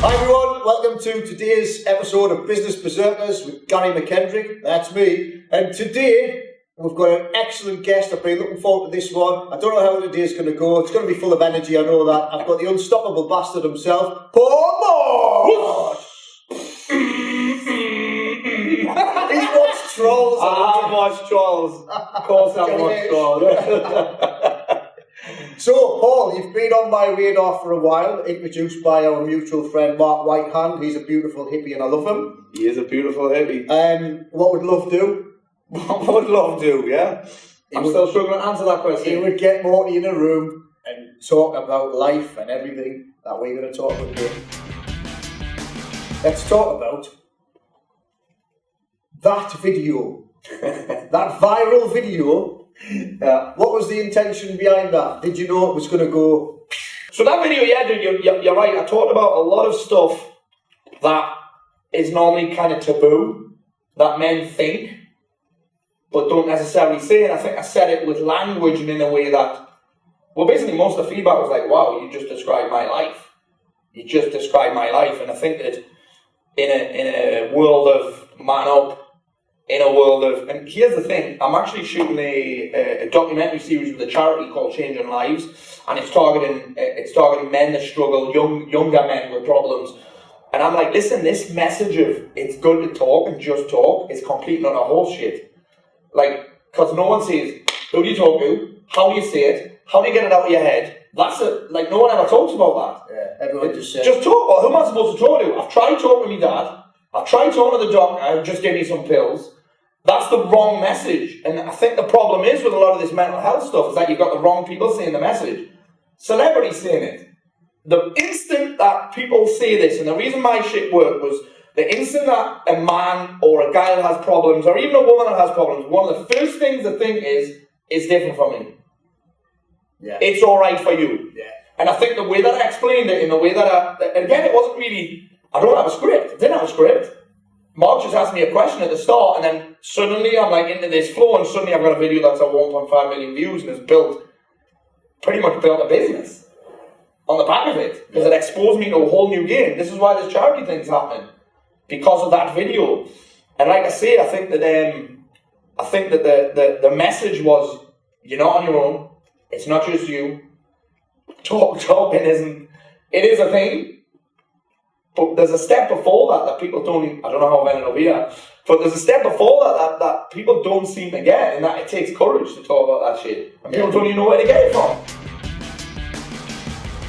Hi everyone, welcome to today's episode of Business Berserkers with Gary McKendrick, that's me, and today we've got an excellent guest. I've been looking forward to this one. I don't know how today's going to go, it's going to be full of energy, I know that. I've got the unstoppable bastard himself, Paul Mort! He's watched Trolls. I've watched Trolls, of course I've watched Trolls. So, Paul, you've been on my radar for a while, introduced by our mutual friend Mark Whitehand. He's a beautiful hippie and I love him. He is a beautiful hippie. What would love do? What would love do, yeah? I'm still struggling to answer that question. He would get Morty in a room and talk about life and everything that we're going to talk about today. Let's talk about that video. That viral video. What was the intention behind that? Did you know it was going to go? So that video, yeah, dude, you're right. I talked about a lot of stuff that is normally kind of taboo, that men think, but don't necessarily say. And I think I said it with language and in a way that, well, basically most of the feedback was like, wow, you just described my life. You just described my life. And I think that in a world of man up, in a world of, and here's the thing, I'm actually shooting a documentary series with a charity called Changing Lives, and it's targeting men that struggle, younger men with problems. And I'm like, listen, this message of it's good to talk and just talk is complete and utter horseshit. Like, because no one says, who do you talk to? How do you say it? How do you get it out of your head? That's it. Like, no one ever talks about that. Yeah, everyone just says. Just talk. Well, who am I supposed to talk to? I've tried talking to my dad. I've tried talking to the doctor. Just give me some pills. That's the wrong message. And I think the problem is with a lot of this mental health stuff is that you've got the wrong people saying the message. Celebrities saying it. The instant that people say this, and the reason my shit worked was the instant that a man or a guy that has problems, or even a woman that has problems, one of the first things they think is, it's different from me. Yeah. It's alright for you. Yeah. And I think the way that I explained it, in the way that and again, it wasn't really, I don't have a script. I didn't have a script. Mark just asked me a question at the start, and then suddenly I'm like into this flow, and suddenly I've got a video that's at 1.5 million views and has pretty much built a business on the back of it, because it exposed me to a whole new game. This is why this charity thing's happening, because of that video. And like I say, I think that the message was, you're not on your own. It's not just you. Talking isn't. It is a thing. But there's a step before that people don't, I don't know how I've ended up here, but there's a step before that people don't seem to get, and that it takes courage to talk about that shit. And people don't even know where to get it from.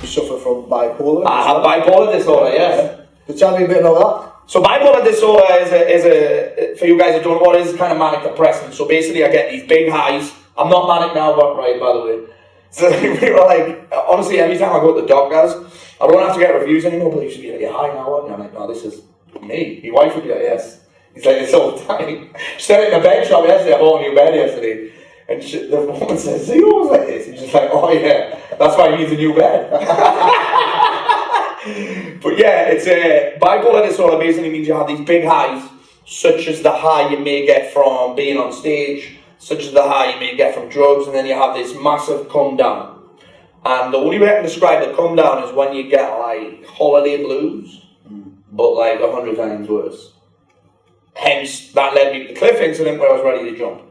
You suffer from bipolar? I have bipolar disorder, yes. So tell me a bit about that. So bipolar disorder is a for you guys that don't know what it is, kind of manic depressant. So basically I get these big highs. I'm not manic now, but right, by the way. So people are like, honestly, every time I go to the doctors, I don't have to get reviews anymore, but you should be like, you're high now, aren't you? I'm like, no, this is me. My wife would be like, yes. He's like, it's all the time. She said it in the bed shop yesterday, I bought a new bed yesterday. And the woman says, are you always like this? And she's like, oh yeah, that's why he needs a new bed. But yeah, it's bipolar disorder basically means you have these big highs, such as the high you may get from being on stage, such as the high you may get from drugs, and then you have this massive come down. And the only way I can describe the come down is when you get like holiday blues, but like 100 times worse. Hence, that led me to the cliff incident where I was ready to jump.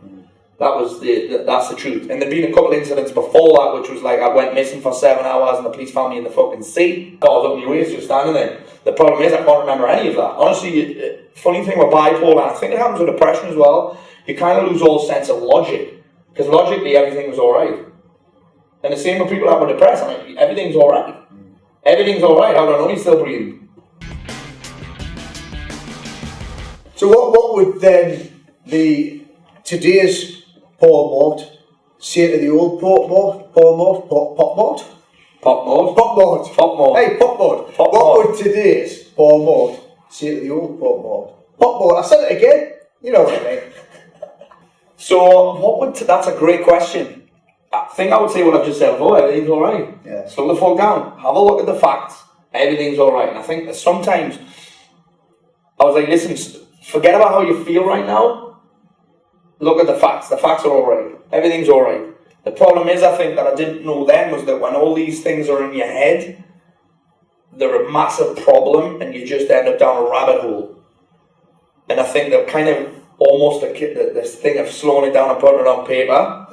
That's the truth. And there'd been a couple of incidents before that, which was like I went missing for 7 hours and the police found me in the fucking sea. I was up my waist just standing there. The problem is I can't remember any of that. Honestly, funny thing with bipolar, and I think it happens with depression as well, you kind of lose all sense of logic. Because logically everything was alright. And the same with people that were depressed. I'm like, everything's alright. Everything's alright. How do I know he's still breathing? So what would then today's Paul Mort say to the old Paul Mort? Pop Mort? Hey, Pop Mort. What would today's Paul Mort say to the old Paul Mort? Pop Mort, I said it again. You know what I mean. So that's a great question. I think I would say what I've just said before, everything's alright. Yeah. Slow the fuck down. Have a look at the facts. Everything's alright. And I think that sometimes I was like, listen, forget about how you feel right now. Look at the facts. The facts are alright. Everything's alright. The problem is, I think, that I didn't know then was that when all these things are in your head, they're a massive problem and you just end up down a rabbit hole. And I think they're kind of almost this thing of slowing it down and putting it on paper,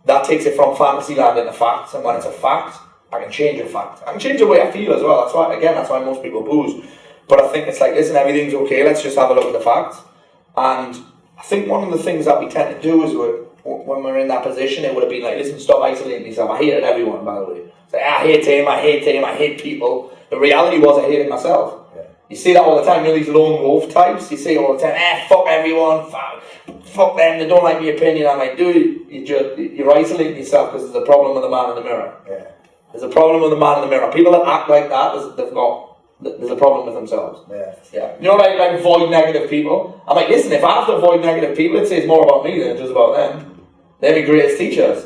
that takes it from fantasy land into facts. And when it's a fact, I can change a fact. I can change the way I feel as well. That's why most people booze. But I think it's like, listen, everything's okay, let's just have a look at the facts. And I think one of the things that we tend to do is when we're in that position, it would have been like, listen, stop isolating yourself. I hated everyone, by the way. It's like, I hate him, I hate people. The reality was I hated myself. Yeah. You see that all the time, these lone wolf types, you see all the time, fuck everyone, fuck them, they don't like my opinion. I'm like, dude, you're isolating yourself because there's a problem with the man in the mirror. Yeah. There's a problem with the man in the mirror. People that act like that, there's a problem with themselves. Yeah. You know, like avoid negative people. I'm like, listen, if I have to avoid negative people, it says more about me than it does about them. They're the greatest teachers.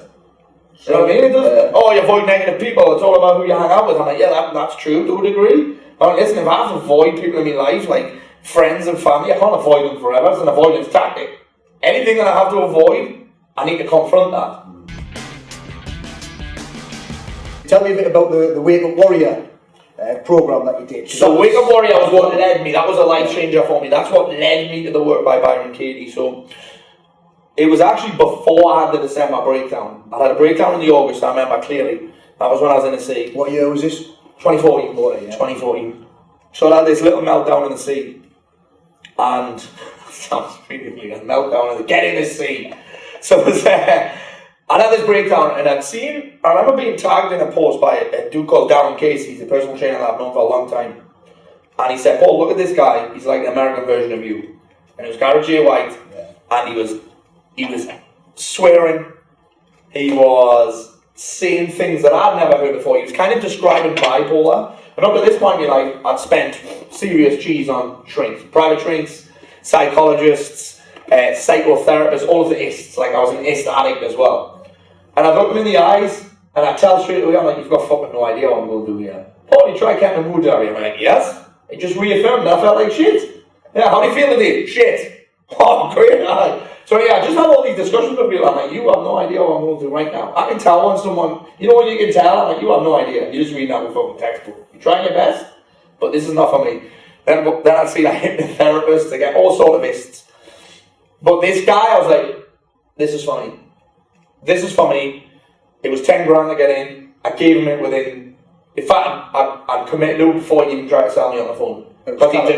You know what I mean? It does. Oh, you avoid negative people. It's all about who you hang out with. I'm like, yeah, that's true to a degree. But listen, if I have to avoid people in my life, like friends and family, I can't avoid them forever. It's an avoidance tactic. Anything that I have to avoid, I need to confront that. Tell me a bit about the Wake Up Warrior program that you did. So Wake Up Warrior was what led me. That was a life changer for me. That's what led me to the work by Byron Katie. So it was actually before I had the December breakdown. I had a breakdown in the August, I remember clearly. That was when I was in the sea. What year was this? 2014. 2014. So I had this little meltdown in the sea. And sounds really weird. Meltdown in the get in the sea. So it was I had this breakdown and I remember being tagged in a post by a dude called Darren Casey. He's a personal trainer that I've known for a long time. And he said, Paul, look at this guy. He's like an American version of you. And it was Garrett J. White. Yeah. And he was swearing. He was saying things that I'd never heard before. He was kind of describing bipolar. And up to this point in my life, I'd spent serious cheese on shrinks. Private shrinks, psychologists, psychotherapists, all of the ists. Like I was an ist addict as well. And I look him in the eyes, and I tell straight away, I'm like, you've got fucking no idea what I'm going to do here. Paul, you try Captain Mood area? I'm like, yes. It just reaffirmed that I felt like shit. Yeah, how do you feel today? Shit. Oh, great. So yeah, I just have all these discussions with people. I'm like, you have no idea what I'm going to do right now. I can tell when someone, you know when you can tell? I'm like, you have no idea. You're just reading out the fucking textbook. You're trying your best, but this is not for me. Then I'd see like hypnotherapists, to get all sort of ists. But this guy, I was like, this is funny. This is for me. It was 10 grand to get in. I gave him it within. In fact, I'd committed to it before he even tried to sell me on the phone.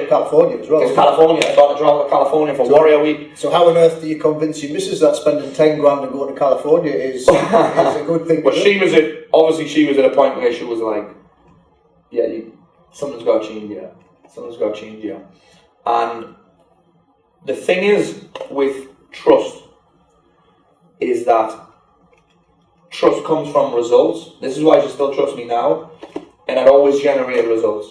California as well. It's California. I got to travel to California for Warrior Week. So how on earth do you convince your missus that spending 10 grand and going to California is a good thing? Well, she was at a point where she was like, yeah, something's got to change here. Something's got to change here. And the thing is with trust is that trust comes from results. This is why she still trusts me now, and I'd always generate results.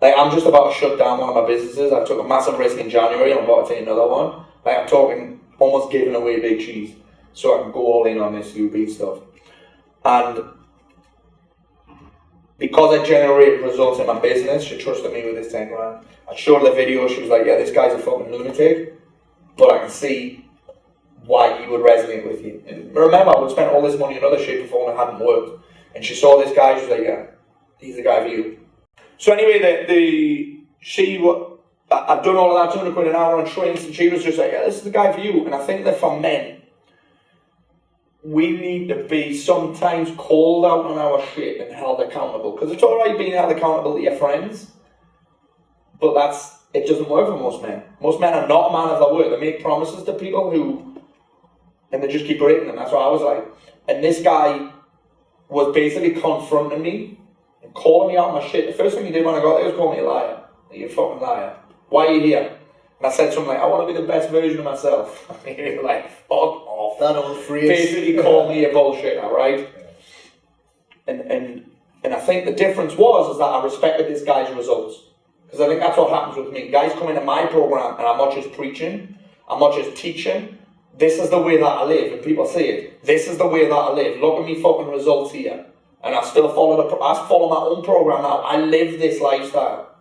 Like I'm just about to shut down one of my businesses. I took a massive risk in January. I'm about to take another one. Like I'm talking almost giving away big cheese, so I can go all in on this UB stuff. And because I generated results in my business, she trusted me with this 10 grand. I showed her the video. She was like, "Yeah, this guy's a fucking lunatic, but I can see why he would resonate with you." And remember, I would spend all this money on other shit before and it hadn't worked. And she saw this guy, she was like, yeah, he's the guy for you. So anyway, I'd done all of that, 200 quid an hour on shrinks, and she was just like, yeah, this is the guy for you. And I think that for men, we need to be sometimes called out on our shit and held accountable. Because it's alright being held accountable to your friends, but it doesn't work for most men. Most men are not man of their word. They make promises to people and they just keep breaking them. That's what I was like. And this guy was basically confronting me and calling me out on my shit. The first thing he did when I got there was call me a liar. You fucking liar. Why are you here? And I said to him, like, I want to be the best version of myself. And he was like, fuck off. That old phrase. Basically called me a bullshitter, right? And I think the difference is that I respected this guy's results. Because I think that's what happens with me. Guys come into my program and I'm not just preaching, I'm not just teaching. This is the way that I live, and people say it. This is the way that I live. Look at me fucking results here. And I still follow my own program now. I live this lifestyle.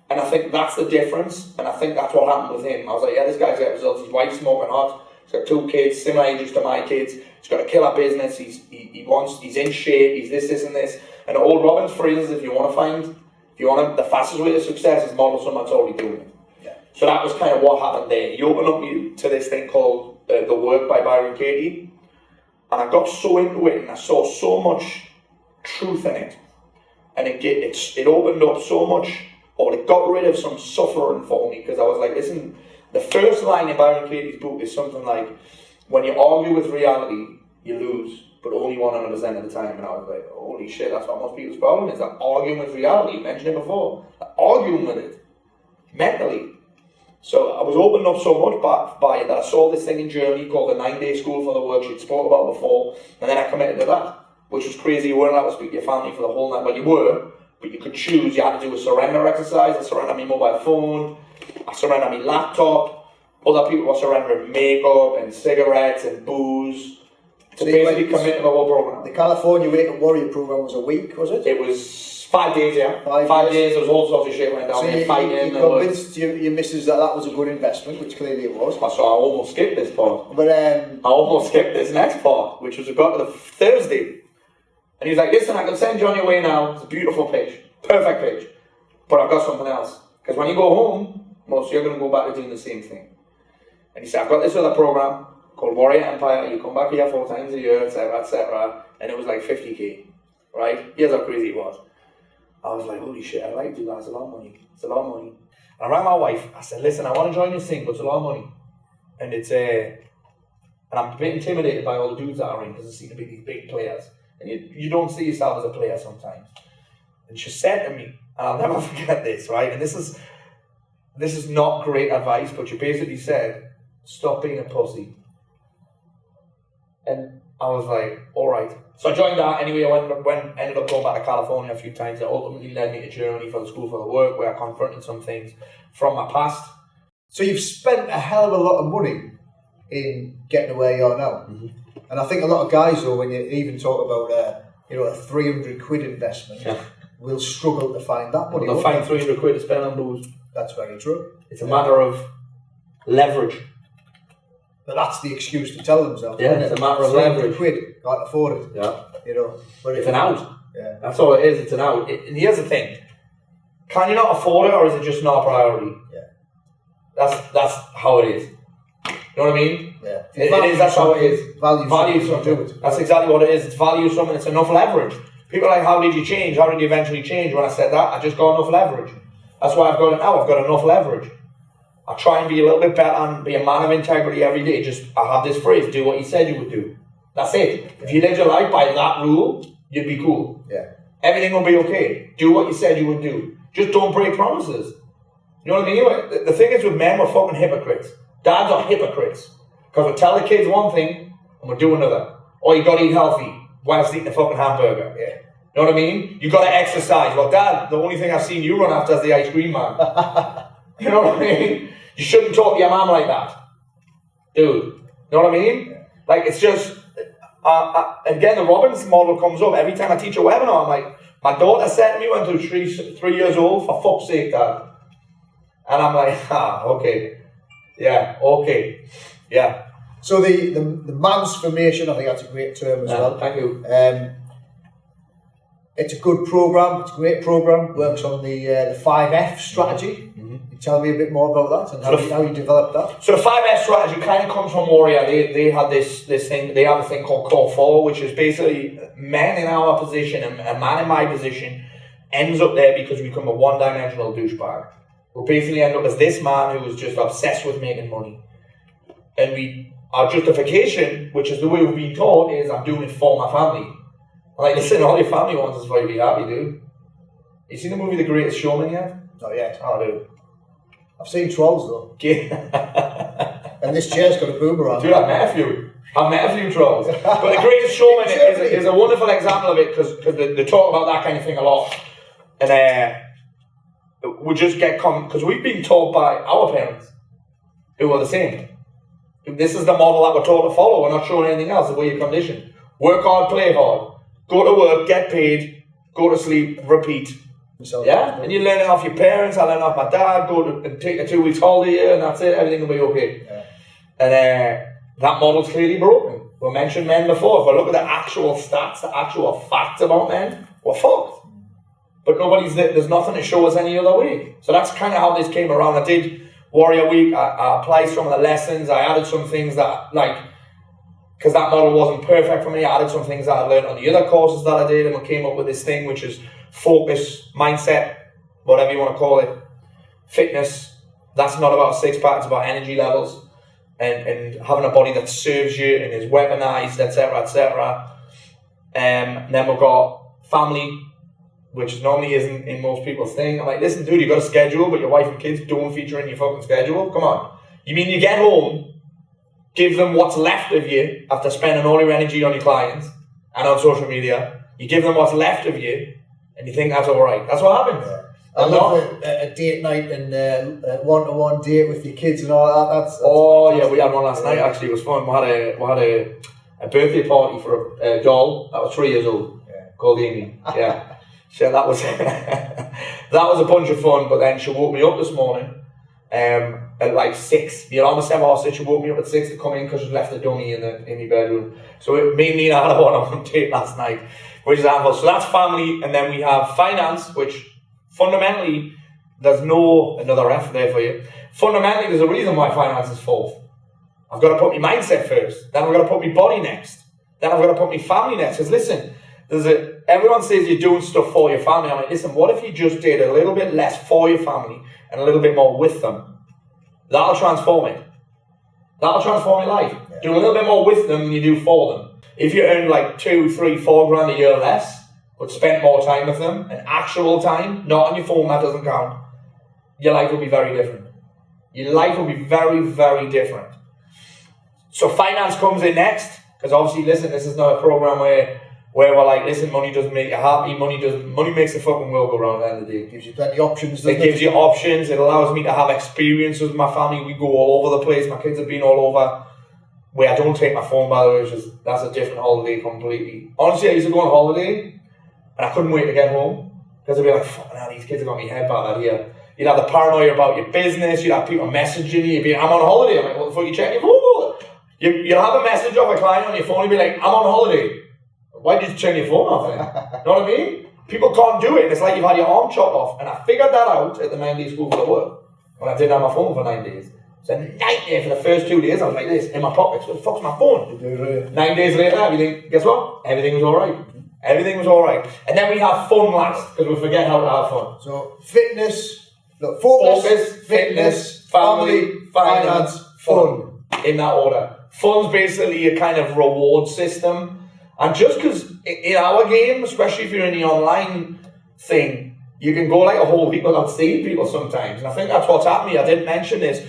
And I think that's the difference. And I think that's what happened with him. I was like, yeah, this guy's got results. His wife's smoking hot. He's got 2 kids, similar ages to my kids. He's got a killer business. He's in shape. He's this, and this. And old Robin's phrases, if you want to find If you want the fastest way to success is model someone that's already doing it. Yeah. So that was kind of what happened there. He opened up to this thing called The Work by Byron Katie, and I got so into it, and I saw so much truth in it, and it opened up so much, or it got rid of some suffering for me, because I was like, listen, the first line in Byron Katie's book is something like, when you argue with reality, you lose, but only 100% of the time. And I was like, holy shit, that's what most people's problem is, that arguing with reality. You mentioned it before, arguing with it mentally. So I was opened up so much by it that I saw this thing in Germany called the 9-day school for the work she'd spoke about before, and then I committed to that, which was crazy. You weren't allowed to speak to your family for the whole night. Well, you were, but you could choose. You had to do a surrender exercise. I surrendered my mobile phone, I surrendered my laptop. Other people were surrendering makeup and cigarettes and booze. To basically commit to the whole program. The California Wake and Warrior program was a week, was it? It was 5 days, yeah. 5 days. There was all sorts of shit went down. So you convinced your missus that was a good investment, which clearly it was. So I almost skipped this part. But I almost skipped this next part, which was about the Thursday. And he was like, listen, I can send you on your way now. It's a beautiful page. Perfect page. But I've got something else. Because when you go home, most you're going to go back to doing the same thing. And he said, I've got this other program called Warrior Empire. You come back here 4 times a year, etc., etc. And it was like 50k, right? Here's how crazy it was. I was like, holy shit, I'd like to do that. It's a lot of money. It's a lot of money. And I rang my wife. I said, listen, I want to join this thing, but it's a lot of money. And and I'm a bit intimidated by all the dudes that are in, because they seem to be these big players. And you don't see yourself as a player sometimes. And she said to me, and I'll never forget this, right? And this is not great advice, but she basically said, stop being a pussy. And I was like, all right. So I joined that anyway. I ended up going back to California a few times. It ultimately led me to Germany for the School for the Work, where I confronted some things from my past. So you've spent a hell of a lot of money in getting to where you are now. Mm-hmm. And I think a lot of guys, though, when you even talk about a 300 quid investment, will struggle to find that money. They'll find 300 quid to spend on booze. That's very true. It's a matter of leverage. But that's the excuse to tell themselves. Yeah, it's a matter of leverage. Quid, can't afford it. Yeah. But it's an out. Yeah. That's all it is, it's an out. And here's the thing. Can you not afford it, or is it just not a priority? Yeah. That's how it is. You know what I mean? Yeah. It is, that's how it is. Value something. That's exactly what it is. It's value something, it's enough leverage. People are like, how did you change? How did you eventually change? When I said that, I just got enough leverage. That's why I've got it now. I've got enough leverage. I try and be a little bit better and be a man of integrity every day. I have this phrase, do what you said you would do. That's it. If you lived your life by that rule, you'd be cool. Yeah. Everything will be okay. Do what you said you would do. Just don't break promises. You know what I mean? The thing is with men, we're fucking hypocrites. Dads are hypocrites. Because we tell the kids one thing and we do another. Or you got to eat healthy whilst eating a fucking hamburger. Yeah. You know what I mean? You got to exercise. Well, Dad, the only thing I've seen you run after is the ice cream man. You know what I mean? You shouldn't talk to your mom like that. Dude. You know what I mean? Yeah. Like, it's just... again, the Robbins model comes up. Every time I teach a webinar, I'm like, my daughter said to me when she was 3 years old, for fuck's sake, Dad. And I'm like, okay. Yeah, okay. Yeah. So the mansformation, I think that's a great term as well. Thank you. It's a good program. It's a great program. Works on the 5F strategy. Mm-hmm. You tell me a bit more about that and how you developed that. So the 5F strategy kind of comes from Warrior. They had this thing. They have a thing called Core 4, which is basically men in our position, and a man in my position ends up there because we become a one-dimensional douchebag. We basically end up as this man who is just obsessed with making money, and our justification, which is the way we've been taught, is I'm doing it for my family. I'm like, listen, all your family wants is for you to be happy, dude. You seen the movie The Greatest Showman yet? Not yet. Oh, dude. I've seen Trolls though. And this chair's got a boomerang. Dude, I've met a few Trolls. But The Greatest Showman is a wonderful example of it, because they talk about that kind of thing a lot. And we just get because we've been taught by our parents, who are the same. This is the model that we're taught to follow. We're not showing anything else, the way you're conditioned. Work hard, play hard. Go to work, get paid, go to sleep, repeat. Yeah? And you learn it off your parents. I learned off my dad. And take a 2 weeks holiday here, and that's it. Everything will be okay. Yeah. And that model's clearly broken. We mentioned men before. If we look at the actual stats, the actual facts about men, we're fucked. but there's nothing to show us any other way. So that's kind of how this came around. I did Warrior Week, I applied some of the lessons, I added some things that, like, because that model wasn't perfect for me, I added some things that I learned on the other courses that I did, and we came up with this thing, which is focus, mindset, whatever you want to call it, fitness. That's not about six-pack, it's about energy levels and having a body that serves you and is weaponized, etc., etc. And then we've got family, which normally isn't in most people's thing. I'm like, listen, dude, you've got a schedule, but your wife and kids don't feature in your fucking schedule. Come on. You mean you get home, give them what's left of you after spending all your energy on your clients and on social media. You give them what's left of you, and you think that's all right. That's what happens. Yeah. I love a date night and a one-to-one date with your kids and all that. That's fantastic. Yeah, we had one last night. Actually, it was fun. We had a birthday party for a doll that was 3 years old, called Amy. Yeah, so that was a bunch of fun. But then she woke me up this morning at like 6. The alarm was 7:30. She woke me up at 6 to come in because she left the dummy in my bedroom. So me and Nina had a one-on-one date last night, which is handful. So that's family, and then we have finance, which fundamentally there's no another F there for you. Fundamentally, there's a reason why finance is fourth. I've got to put my mindset first. Then I've got to put my body next. Then I've got to put my family next. Because listen, everyone says you're doing stuff for your family. I'm like, listen, what if you just did a little bit less for your family and a little bit more with them? That'll transform it. That'll transform your life. Yeah. Do a little bit more with them than you do for them. If you earn like 2, 3, 4 grand a year less, but spend more time with them, and actual time, not on your phone, that doesn't count, your life will be very different. Your life will be very, very different. So finance comes in next, because obviously, listen, this is not a program where we're like, listen, money doesn't make you happy, money makes the fucking world go round at the end of the day. It gives you plenty of options. It gives you options, it allows me to have experiences with my family. We go all over the place, my kids have been all over. Where I don't take my phone, by the way, that's a different holiday completely. Honestly, I used to go on holiday, and I couldn't wait to get home, because I'd be like, fucking hell, these kids have got me head battered here. You'd have the paranoia about your business, you'd have people messaging you, you'd be, I'm on holiday. I'm like, what the fuck, you checking your phone? You'll have a message of a client on your phone, you'd be like, I'm on holiday. Why did you turn your phone off then? You know what I mean? People can't do it, it's like you've had your arm chopped off. And I figured that out at the 9-day school for work, when I didn't have my phone for 9 days. It's a nightmare for the first 2 days. I was like this, in my pockets. What the fuck's my phone? 9 days later, everything, guess what? Everything was alright. Everything was alright. And then we have fun last, because we forget how to have fun. So, focus, fitness, family, finance, fun. In that order. Fun's basically a kind of reward system. And just because in our game, especially if you're in the online thing, you can go like a whole week without seeing people sometimes. And I think that's what's happened to me. I didn't mention this.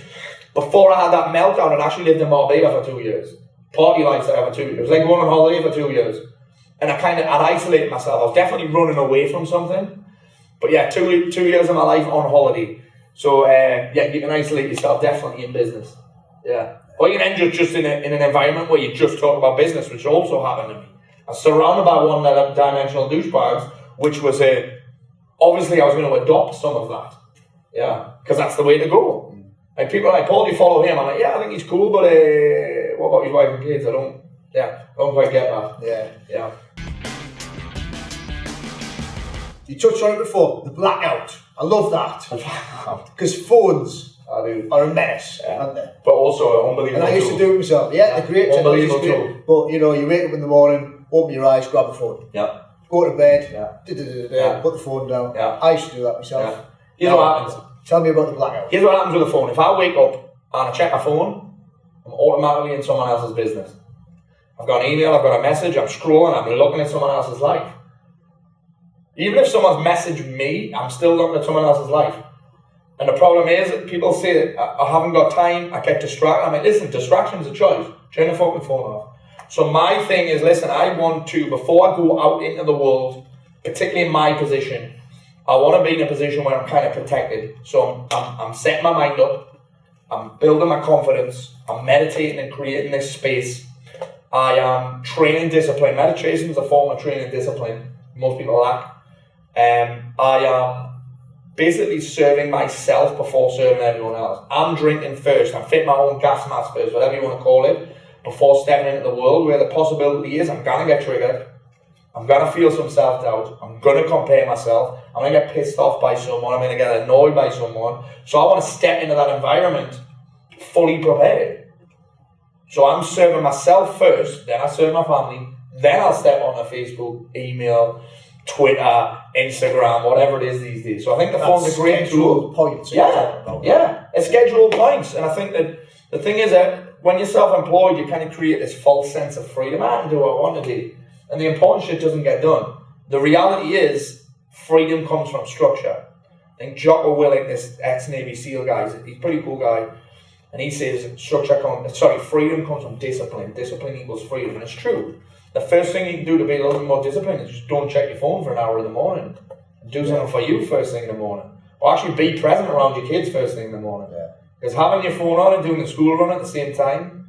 Before I had that meltdown, I'd actually lived in Marbella for 2 years. Party lifestyle for 2 years. It was like going on holiday for 2 years. And I'd isolated myself. I was definitely running away from something. But yeah, 2 years of my life on holiday. So yeah, you can isolate yourself definitely in business. Yeah. Or you can end up just in an environment where you just talk about business, which also happened to me. I was surrounded by one-dimensional douchebags, which was obviously I was going to adopt some of that. Yeah, because that's the way to go. Like people are like, Paul, do you follow him? I'm like, yeah, I think he's cool, but what about his wife and kids? I don't quite get that. Yeah. You touched on it before, the blackout. I love that. Because phones are a menace, aren't they? But also unbelievable. And I used to do it myself. Yeah, they're great. Unbelievable tool. But you know, you wake up in the morning, open your eyes, grab the phone. Yeah. Go to bed, put the phone down. Yeah. I used to do that myself. Yeah. Here's what happens. Tell me about the blackout. Here's what happens with the phone. If I wake up and I check my phone, I'm automatically in someone else's business. I've got an email, I've got a message, I'm scrolling, I'm looking at someone else's life. Even if someone's messaged me, I'm still looking at someone else's life. And the problem is that people say, I haven't got time, I get distracted. I'm like, listen, distraction's a choice. Turn the fucking phone off. So my thing is, listen, I want to, before I go out into the world, particularly in my position, I want to be in a position where I'm kind of protected. So I'm setting my mind up, I'm building my confidence, I'm meditating and creating this space. I am training discipline. Meditation is a form of training discipline. Most people lack. I am basically serving myself before serving everyone else. I'm drinking first. I'm fitting my own gas mask first, whatever you want to call it, before stepping into the world where the possibility is I'm going to get triggered. I'm going to feel some self-doubt. I'm going to compare myself. I'm going to get pissed off by someone. I'm going to get annoyed by someone. So I want to step into that environment fully prepared. So I'm serving myself first, then I serve my family, then I'll step onto Facebook, email, Twitter, Instagram, whatever it is these days. So I think the phone's a great tool. Points. Yeah, it's scheduled points. And I think that the thing is that when you're self-employed, you kind of create this false sense of freedom. I can do what I want to do. And the important shit doesn't get done. The reality is, freedom comes from structure. I think Jocko Willink, this ex-Navy SEAL guy, he's a pretty cool guy. And he says freedom comes from discipline. Discipline equals freedom. And it's true. The first thing you can do to be a little bit more disciplined is just don't check your phone for an hour in the morning. Do something for you first thing in the morning. Or actually be present around your kids first thing in the morning. Because having your phone on and doing the school run at the same time,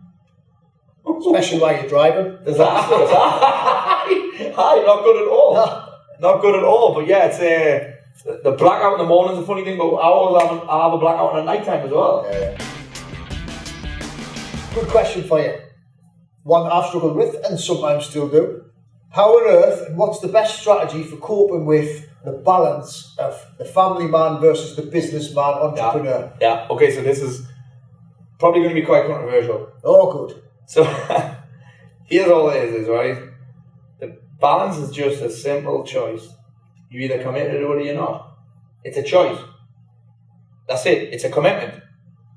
especially while you're driving. Disastrous. Hi, not good at all. Not good at all. But yeah, it's the blackout in the morning is a funny thing, but I have a blackout at night time as well. Yeah. Good question for you. One I've struggled with and sometimes still do. How on earth and what's the best strategy for coping with the balance of the family man versus the businessman entrepreneur? Yeah. Okay, so this is probably going to be quite controversial. Oh, good. So here's all it is, right? The balance is just a simple choice. You either commit to do it or you're not. It's a choice. That's it. It's a commitment.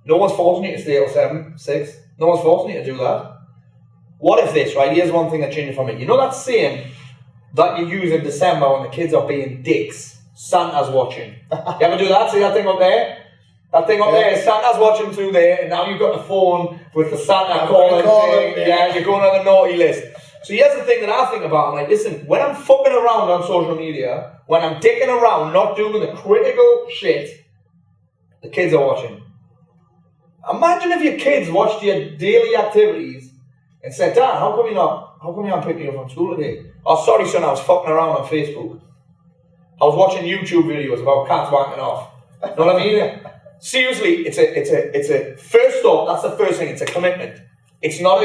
No one's forcing you to stay till 7, 6. No one's forcing you to do that. What if this, right? Here's one thing that changes from it. You know that saying that you use in December when the kids are being dicks? Santa's watching. You ever do that? See that thing up there? That thing up there, Santa's watching through there, and now you've got the phone with the Santa calling thing. Yeah, you're going on the naughty list. So here's the thing that I think about. I'm like, listen, when I'm fucking around on social media, when I'm dicking around, not doing the critical shit, the kids are watching. Imagine if your kids watched your daily activities and said, Dad, how come you haven't picked me up from school today? Oh, sorry, son, I was fucking around on Facebook. I was watching YouTube videos about cats wanking off. Know what I mean? Seriously, it's a first thought. That's the first thing. It's a commitment. It's not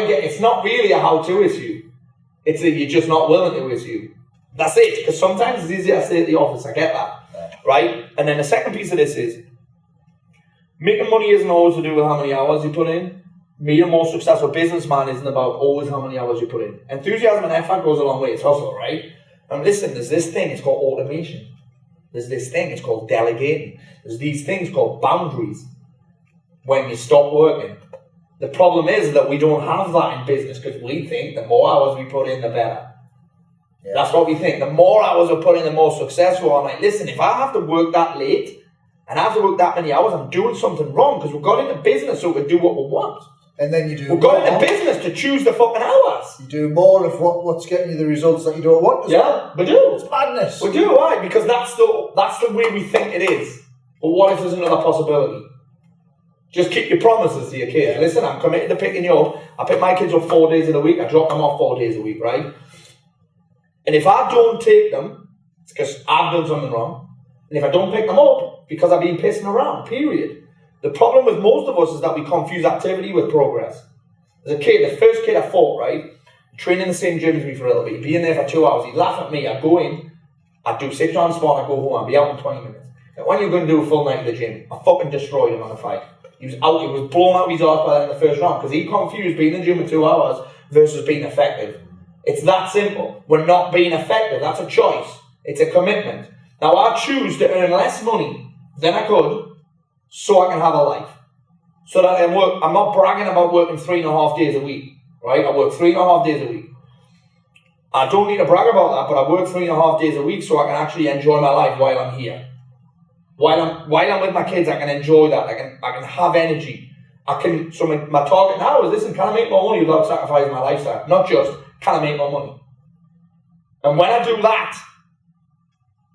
really a how-to issue. It's a you're just not willing to issue. That's it. Because sometimes it's easier to stay at the office. I get that, right? And then the second piece of this is making money isn't always to do with how many hours you put in. Being a more successful businessman isn't about always how many hours you put in. Enthusiasm and effort goes a long way. It's hustle, right? And listen, there's this thing. It's called automation. There's this thing. It's called delegating. There's these things called boundaries when you stop working. The problem is that we don't have that in business because we think the more hours we put in, the better. Yeah. That's what we think. The more hours we put in, the more successful. I'm like, listen, if I have to work that late and I have to work that many hours, I'm doing something wrong because we've got into business so we can do what we want. And then you do We've got into business to choose the fucking hours. You do more of what's getting you the results that you don't want. Yeah, we do. It's madness. We do, right? Because that's the way we think it is. But what if there's another possibility? Just keep your promises to your kids. Listen, I'm committed to picking you up. I pick my kids up 4 days of the week. I drop them off 4 days a week, right? And if I don't take them, it's because I've done something wrong. And if I don't pick them up, because I've been pissing around, period. The problem with most of us is that we confuse activity with progress. As a kid, the first kid I fought, right? Training in the same gym as me for a little bit. He'd be in there for 2 hours. He'd laugh at me. I'd go in. I'd do 6 rounds spot. I'd go home. I'd be out in 20 minutes. And when you're going to do a full night at the gym, I fucking destroyed him on the fight. He was out. He was blown out of his arse by the end of the first round because he confused being in the gym for 2 hours versus being effective. It's that simple. We're not being effective. That's a choice. It's a commitment. Now, I choose to earn less money than I could so I can have a life. So that I work. I'm not bragging about working 3.5 days a week, right? I work 3.5 days a week. I don't need to brag about that, but I work 3.5 days a week so I can actually enjoy my life while I'm here. While I'm with my kids, I can enjoy that. I can have energy. So my target now is, listen, can I make more money without sacrificing my lifestyle? Not just, can I make more money? And when I do that,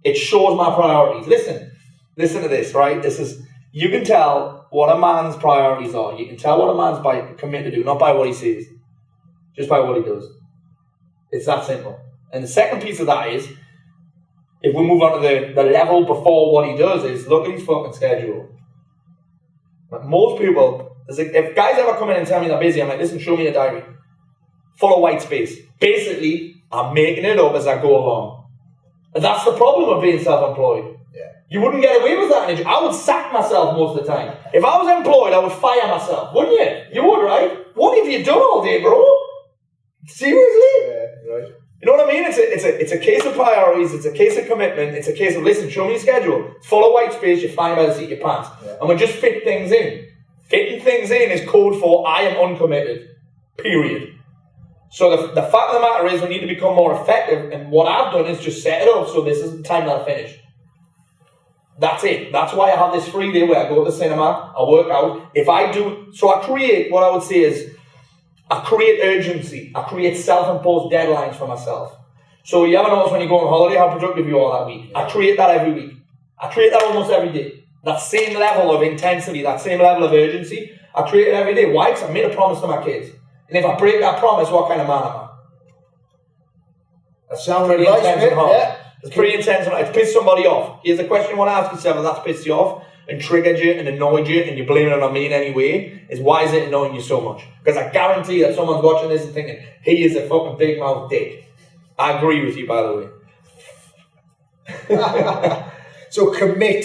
it shows my priorities. Listen to this, right? You can tell what a man's priorities are. You can tell what a man's committed to do, not by what he says, just by what he does. It's that simple. And the second piece of that is, if we move on to the level before what he does, is look at his fucking schedule. Like most people, if guys ever come in and tell me they're busy, I'm like, listen, show me a diary. Full of white space. Basically, I'm making it up as I go along. And that's the problem of being self-employed. Yeah. You wouldn't get away with that. I would sack myself most of the time. If I was employed, I would fire myself, wouldn't you? You would, right? What have you done all day, bro? Seriously? Yeah, right. You know what I mean? It's a case of priorities, it's a case of commitment, it's a case of, listen, show me your schedule. It's full of white space, you're flying by the seat of your pants. Yeah. And we just fit things in. Fitting things in is code for I am uncommitted. Period. So the fact of the matter is we need to become more effective, and what I've done is just set it up so this is the time that I finish. That's it. That's why I have this free day where I go to the cinema, I work out. If I do, so I create, what I would say is, I create urgency. I create self-imposed deadlines for myself. So you ever notice when you go on holiday how productive you are that week? I create that every week. I create that almost every day. That same level of intensity, that same level of urgency, I create it every day. Why? Because I made a promise to my kids. And if I break that promise, what kind of man am I? That sounds pretty nice, intense mate. and hard. Yeah. It's pretty intense and hard. It's pissed somebody off. Here's a question you want to ask yourself if that's pissed you off and triggered you and annoyed you and you're blaming it on me in any way, is why is it annoying you so much? Because I guarantee that someone's watching this and thinking, he is a fucking big mouth dick. I agree with you, by the way. So commit.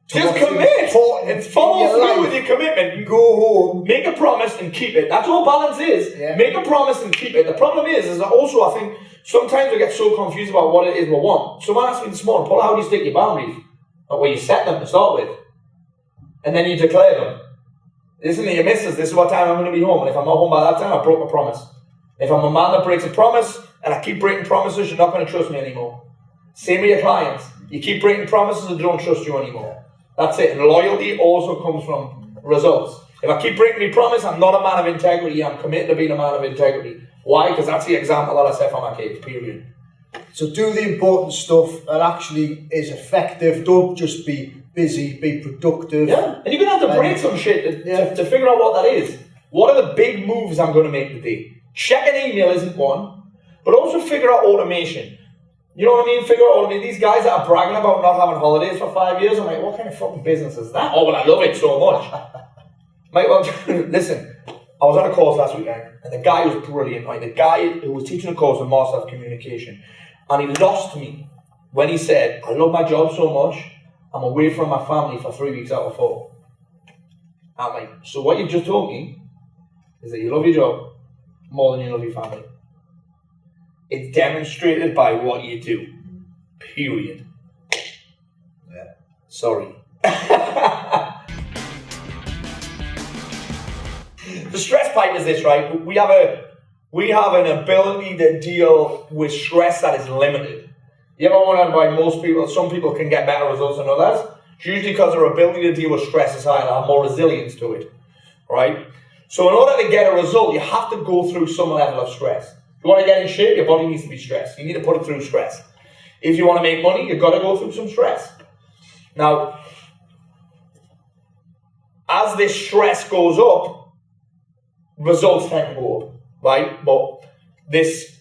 Just commit. And follow through with your commitment. You go home. Make a promise and keep it. That's all balance is. Yeah. Make a promise and keep it. The problem is that also I think sometimes we get so confused about what it is we want. Someone asked me this morning, Paul, how do you stick your boundaries? Like, well, you set them to start with. And then you declare them. Listen to your missus, this is what time I'm going to be home. And if I'm not home by that time, I broke my promise. If I'm a man that breaks a promise and I keep breaking promises, you're not going to trust me anymore. Same with your clients. You keep breaking promises and they don't trust you anymore. That's it. And loyalty also comes from results. If I keep breaking my promise, I'm not a man of integrity. I'm committed to being a man of integrity. Why? Because that's the example that I set for my kids, period. So do the important stuff that actually is effective. Don't just be busy, be productive. Yeah, and you're going to have to break some shit to figure out what that is. What are the big moves I'm going to make today? Check an email isn't one, but also figure out automation. You know what I mean? Figure out automation. These guys that are bragging about not having holidays for 5 years, I'm like, what kind of fucking business is that? Oh, well, I love it so much. Mate, well, listen, I was on a course last weekend, and the guy was brilliant, right? The guy who was teaching a course on Master of Communication, and he lost me when he said, I love my job so much, I'm away from my family for 3 weeks out of 4. I'm like, so what you just told me is that you love your job more than you love your family. It's demonstrated by what you do. Period. Yeah. Sorry. The stress pipe is this, right? We have an ability to deal with stress that is limited. You ever wonder why some people can get better results than others? It's usually because their ability to deal with stress is higher, they have more resilience to it, right? So in order to get a result, you have to go through some level of stress. If you want to get in shape, your body needs to be stressed. You need to put it through stress. If you want to make money, you've got to go through some stress. Now, as this stress goes up, results tend to go up, right? But this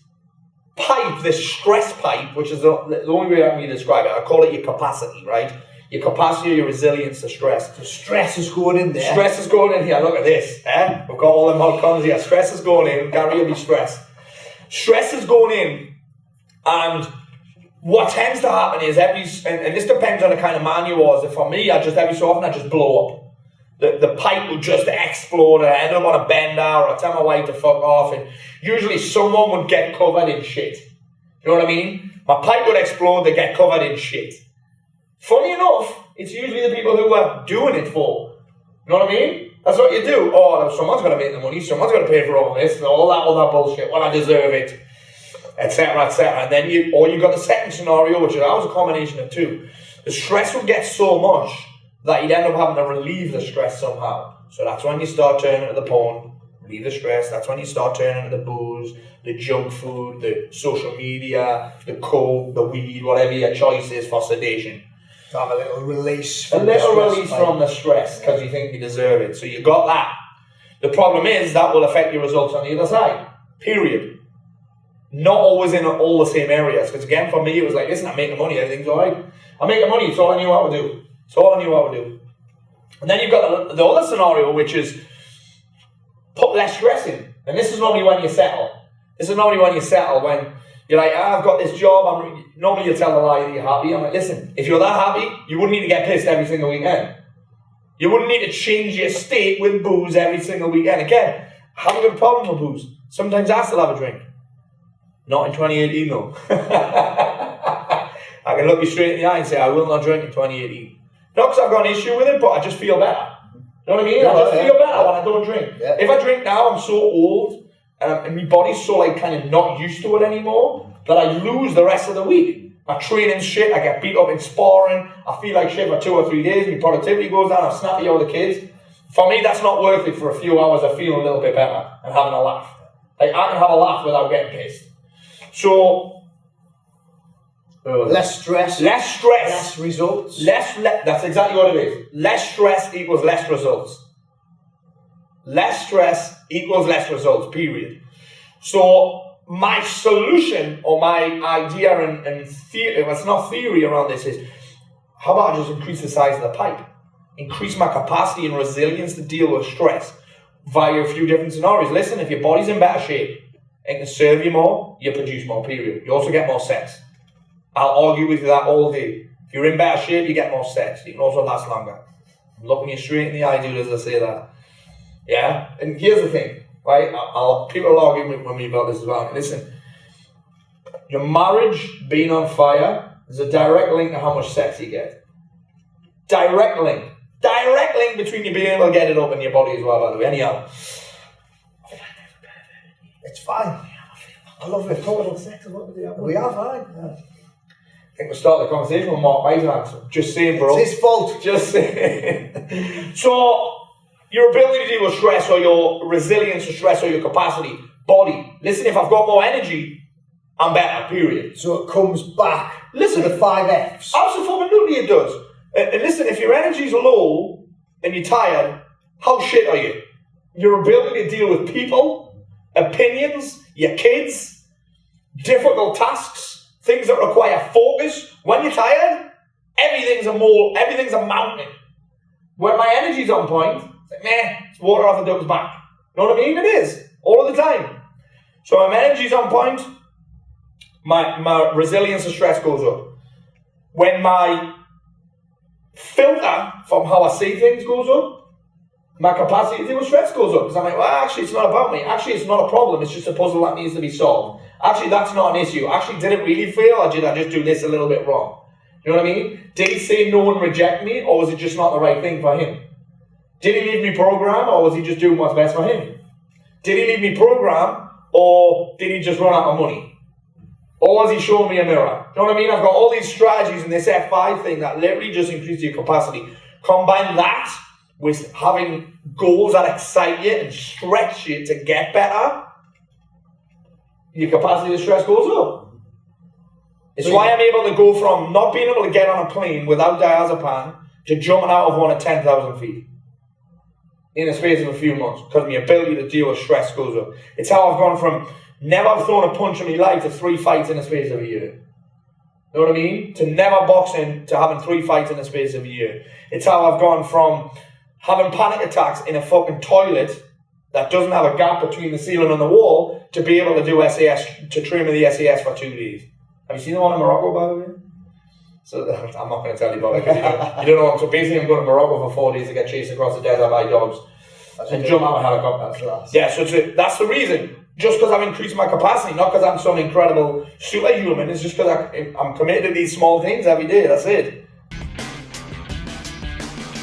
pipe, this stress pipe, which is the only way I can describe it, I call it your capacity, right? Your capacity, your resilience to stress. So stress is going in there. Stress is going in here. Look at this. We've got all the mod cons here. Stress is going in. Gary will be stressed. Stress is going in, and what tends to happen is and this depends on the kind of man you are. So for me, every so often I just blow up. The pipe will just explode, and I end up on a bender, or I tell my wife to fuck off, and usually someone would get covered in shit. You know what I mean? My pipe would explode, they get covered in shit. Funny enough, it's usually the people who are doing it for. You know what I mean? That's what you do. Oh, someone's got to make the money, someone's got to pay for all this, and all that other bullshit. Well, I deserve it, etc., etc. And then you've got the second scenario, which is always a combination of two. The stress will get so much that you'd end up having to relieve the stress somehow. So that's when you start turning to the porn, relieve the stress. That's when you start turning to the booze, the junk food, the social media, the coke, the weed, whatever your choice is for sedation. To have a little release. From the stress because you think you deserve it. So you got that. The problem is that will affect your results on the other side. Period. Not always in all the same areas. Because again, for me, it was like, listen, I'm making money, everything's alright. I'm making money, it's all I knew how to do. It's all I knew how to do. And then you've got the other scenario, which is put less stress in. And this is normally when you settle. This is normally when you settle, when You're like, I've got this job. Normally you tell a lie that you're happy. I'm like, listen, if you're that happy, you wouldn't need to get pissed every single weekend. You wouldn't need to change your state with booze every single weekend. Again, I haven't got a problem with booze. Sometimes I still have a drink. Not in 2018 though. I can look you straight in the eye and say, I will not drink in 2018. Not because I've got an issue with it, but I just feel better. You know what I mean? I just feel better when I don't drink. Yeah. If I drink now, I'm so old, and my body's so like kind of not used to it anymore, that I lose the rest of the week. My training's shit, I get beat up in sparring, I feel like shit for 2 or 3 days, my productivity goes down, I'm snappy over the kids. For me, that's not worth it for a few hours of feeling a little bit better and having a laugh. Like, I can have a laugh without getting pissed. So, less stress. Less stress. Less results. That's exactly what it is. Less stress equals less results. Less stress equals less results, period. So, my solution or my idea and theory, it's not theory around this, is how about I just increase the size of the pipe? Increase my capacity and resilience to deal with stress via a few different scenarios. Listen, if your body's in better shape, it can serve you more, you produce more, period. You also get more sex. I'll argue with you that all day. If you're in better shape, you get more sex. You can also last longer. I'm looking you straight in the eye, dude, as I say that. Yeah? And here's the thing, right? People will argue with me about this as well. Listen, your marriage being on fire is a direct link to how much sex you get. Direct link. Direct link between you being able to get it up in your body as well, by the way. Anyhow. It's fine. I love it. Talk about sex. We are fine. Yeah. I think we'll start the conversation with Mark Weisenhans. Just saying, bro. It's his fault. Just saying. So, your ability to deal with stress, or your resilience to stress, or your capacity, body. Listen, if I've got more energy, I'm better, period. So it comes back listen, to the 5 Fs. Absolutely it does. And listen, if your energy's low and you're tired, how shit are you? Your ability to deal with people, opinions, your kids, difficult tasks, things that require focus. When you're tired, everything's a mountain. When my energy's on point, it's like, it's water off the duck's back. You know what I mean? It is. All the time. So when my energy's on point, my resilience to stress goes up. When my filter from how I see things goes up, my capacity to deal with stress goes up. Because I'm like, well, actually, it's not about me. Actually, it's not a problem. It's just a puzzle that needs to be solved. Actually, that's not an issue. Actually, did it really fail, or did I just do this a little bit wrong? You know what I mean? Did he say no and reject me, or was it just not the right thing for him? Did he leave me program, or was he just doing what's best for him? Did he leave me program, or did he just run out of money? Or was he showing me a mirror? You know what I mean? I've got all these strategies in this F5 thing that literally just increase your capacity. Combine that with having goals that excite you and stretch you to get better, your capacity to stress goes up. It's why I'm able to go from not being able to get on a plane without diazepam to jumping out of one at 10,000 feet in the space of a few months, because my ability to deal with stress goes up. It's how I've gone from never thrown a punch in my life to 3 fights in the space of a year. You know what I mean? To never boxing to having 3 fights in the space of a year. It's how I've gone from having panic attacks in a fucking toilet that doesn't have a gap between the ceiling and the wall to be able to do SAS, to train with the SAS for 2 days. Have you seen the one in Morocco, by the way? So I'm not going to tell you about it because you don't know. So basically, I'm going to Morocco for 4 days to get chased across the desert by dogs and jump out of a helicopter. Yeah, so that's the reason. Just because I've increased my capacity, not because I'm some incredible superhuman. It's just because I'm committed to these small things every day. That's it.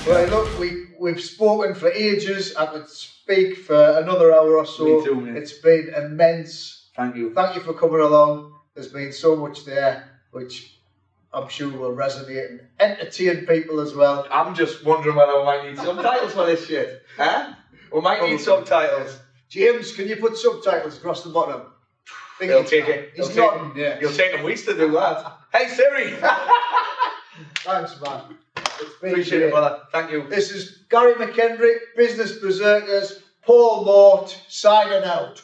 Well, look, we've spoken for ages. I could speak for another hour or so. Me too, mate. It's been immense. Thank you. Thank you for coming along. There's been so much there, which I'm sure will resonate and entertain people as well. I'm just wondering whether we might need subtitles for this shit. Huh? We might need subtitles. James, can you put subtitles across the bottom? He'll take it. He's nodding, yeah. You'll take him weeks to do that. Hey Siri! Thanks, man. Appreciate it, brother. Thank you. This is Gary McKendrick, Business Berserkers, Paul Mort, signing out.